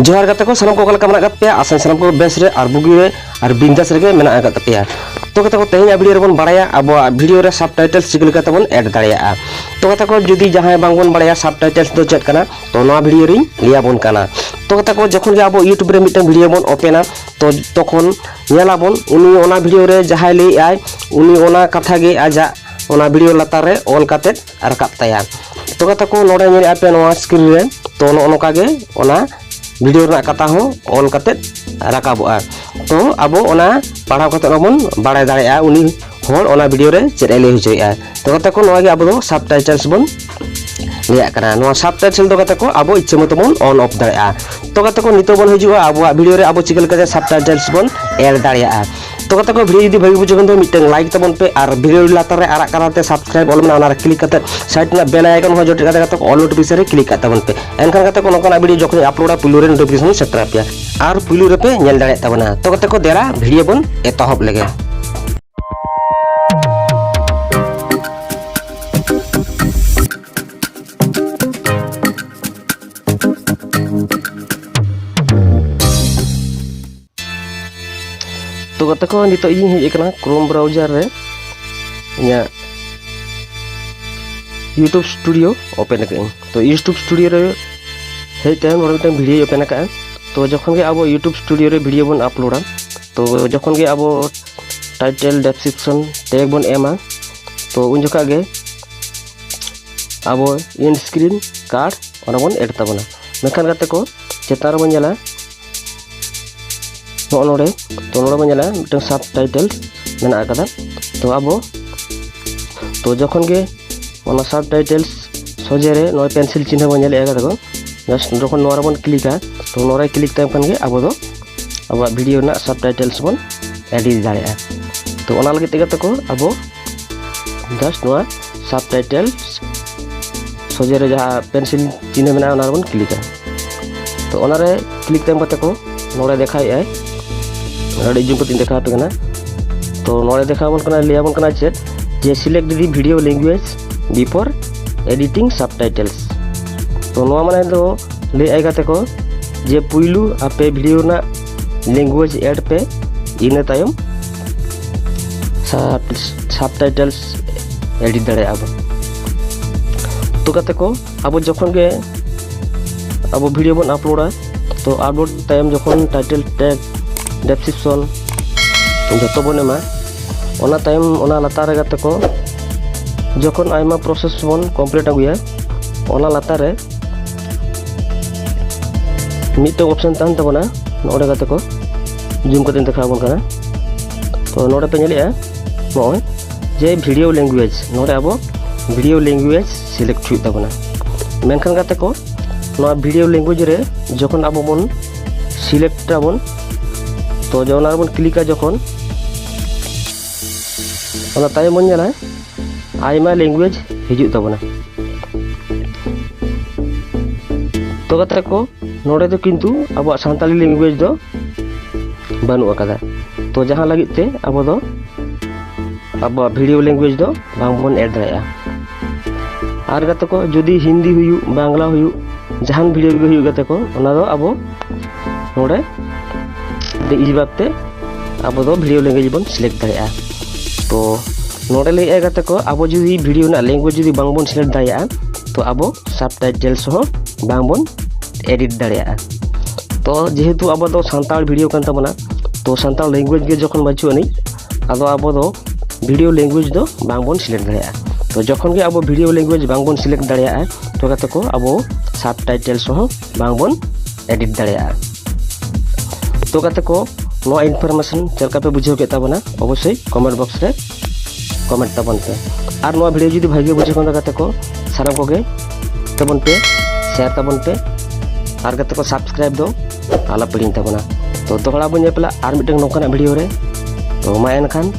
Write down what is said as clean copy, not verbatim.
जोहार गाते को सानम को कल कमरा पे आसान सानम को बेस रे और बुगी रे और बिंदास रे मेना आगत पे तो कता को तेज वीडियो रेबन बाड़ाया अब वीडियो रे सबटाइटल्स चिकल कते बन ऐड दाड़िया तो कता को जुदी जहां बांगबन बाड़ाया सबटाइटल्स दो चेक कना तो नवा वीडियो रे लिया बन कना तो कता को जखन गे अब यूट्यूब रे मिटन वीडियो बन ओपेना तो तखन नेलाबन उनी ओना वीडियो रे जहां ले आय उनी ओना कथा गे आजा ओना वीडियो लातार रे ऑल काते राकाब ताया तो कता को नोडे मेरे आपे नवा स्क्रीन रे तो नोका गे ओना वीडियो रे कथा हो ऑल काते राकाबोआ तो अब ओना पढ़ाव काते बन बाड़ाय दाड़िया उनी होर ओना वीडियो रे चेक ले होचोया तो कता को नवा गे अब दो सबटाइटल्स बन लिया कना नवा सबटाइटल दो कता को अब इच्छा मत बन ऑन ऑफ दाड़िया तो कता को नितो बन हिजुआ अब वीडियो रे अब चिकल काते सबटाइटल्स बन ऐड दाड़िया तो कता को वीडियो यदि भागी बुझो तो मिटन लाइक तबन पे और वीडियो लातार रे आरा कराते सब्सक्राइब ऑल में ओना क्लिक करते साइड में बेल आइकन हो जोटे कता को ऑल नोटिफिकेशन रे क्लिक करते तबन पे एनखान कता को नोकना वीडियो जखन अपलोड पुलु रे नोटिफिकेशन सेट पे और पुलु रे पे नेल दाड़े तबना तो कता को देरा वीडियो बन एतहब लेगे तो कता को नितो इन हेज एकना क्रोम ब्राउजर रे इया यूट्यूब स्टूडियो ओपन कर तो यूट्यूब स्टूडियो रे हे टाइम और मिटन वीडियो ओपन का तो जखन के अब यूट्यूब स्टूडियो रे वीडियो बन अपलोडा तो जखन के अब टाइटल डिस्क्रिप्शन टैग बन एमा तो उन जखा गे अब इन स्क्रीन कार्ड और बन एड तबना मेखान गाते को चेतार बन जाला नोड़े तो नोड़े बन मिटन सबटाइटल्स मेना कदा तो अब तो जखन गे ओना सबटाइटल्स सोजे रे नो पेंसिल चिन्ह बन ले का देखो जस्ट जखन नोरा बन क्लिका तो नोरा क्लिक टाइम खान गे अब दो अब वीडियो ना सबटाइटल्स बन एडिट दाड़िया तो ओना लगे तेगा तको अब जस्ट नोआ सबटाइटल्स सोजे रे जहां पेंसिल चिन्ह मेना ओना बन क्लिका तो ओना रे क्लिक टाइम कते को नोरा देखाय आय रेडी जुम को देखा पे तो नोड़े देखा बन कना लिया बन कना चेक जे select the video language before editing subtitles तो नोआ माने दो ले आइगा ते को जे पुइलू आपे वीडियो ना लैंग्वेज ऐड पे इने तायम सबटाइटल्स एडिट दाड़े अब तो कते को अब जखन गे अब वीडियो बन अपलोडा तो अपलोड टाइम जखन टाइटल टैग डिस्क्रिप्शन जो बन एमा ओना टाइम ओना लातार रे गाते को जखन आयमा प्रोसेस बन कंप्लीट अगुया ओना लातार रे मिटे ऑप्शन तान तबना नोडे गाते को जूम करते देखा बन कना तो नोडे पे नेलिया नोय जे वीडियो लैंग्वेज नोडे अब वीडियो लैंग्वेज सिलेक्ट हुई तबना मेनखान गाते को नोआ वीडियो लैंग्वेज रे जखन अब बन सिलेक्ट बन तो जो बन क्लिका जखन ओना तायम बन जाला आयमा लैंग्वेज हिजु तबना तो कता को नोडे तो किंतु अब सानताली लैंग्वेज दो बानु अकादा तो जहां लगी ते अब दो अब वीडियो लैंग्वेज दो बांग बन ऐड दाया आर गाते को जदी हिंदी हुयु बांग्ला हुयु जहां वीडियो गे हुयु गाते को ओना दो अब नोडे इजी बाते अब दो वीडियो लैंग्वेज बन सिलेक्ट दाया तो नोडे ले गाते को अब जुदी वीडियो ना लैंग्वेज जुदी बांग बन सिलेक्ट दाया तो अब सबटाइटल्स हो बांग बन एडिट दाया तो जेहेतु अब दो सानताल वीडियो कान तबना तो सानताल लैंग्वेज गे जखन बाचु अनि आदो अब दो वीडियो लैंग्वेज दो बांग बन सिलेक्ट दाया तो जखन गे अब वीडियो लैंग्वेज बांग बन सिलेक्ट दाया तो गाते को अब सबटाइटल्स हो बांग बन एडिट दाया तो गाते को नो इनफॉरमेशन चलका पे बुझो के ताबना अवश्य कमेंट बॉक्स रे कमेंट तबन पे और नो वीडियो जदी भागे बुझे कोन गाते को सारा को गे तबन पे शेयर तबन पे और गाते को सब्सक्राइब दो आला पड़िन तबना तो दोहरा बन पेला और मिटन नोकना वीडियो रे तो मा एनखान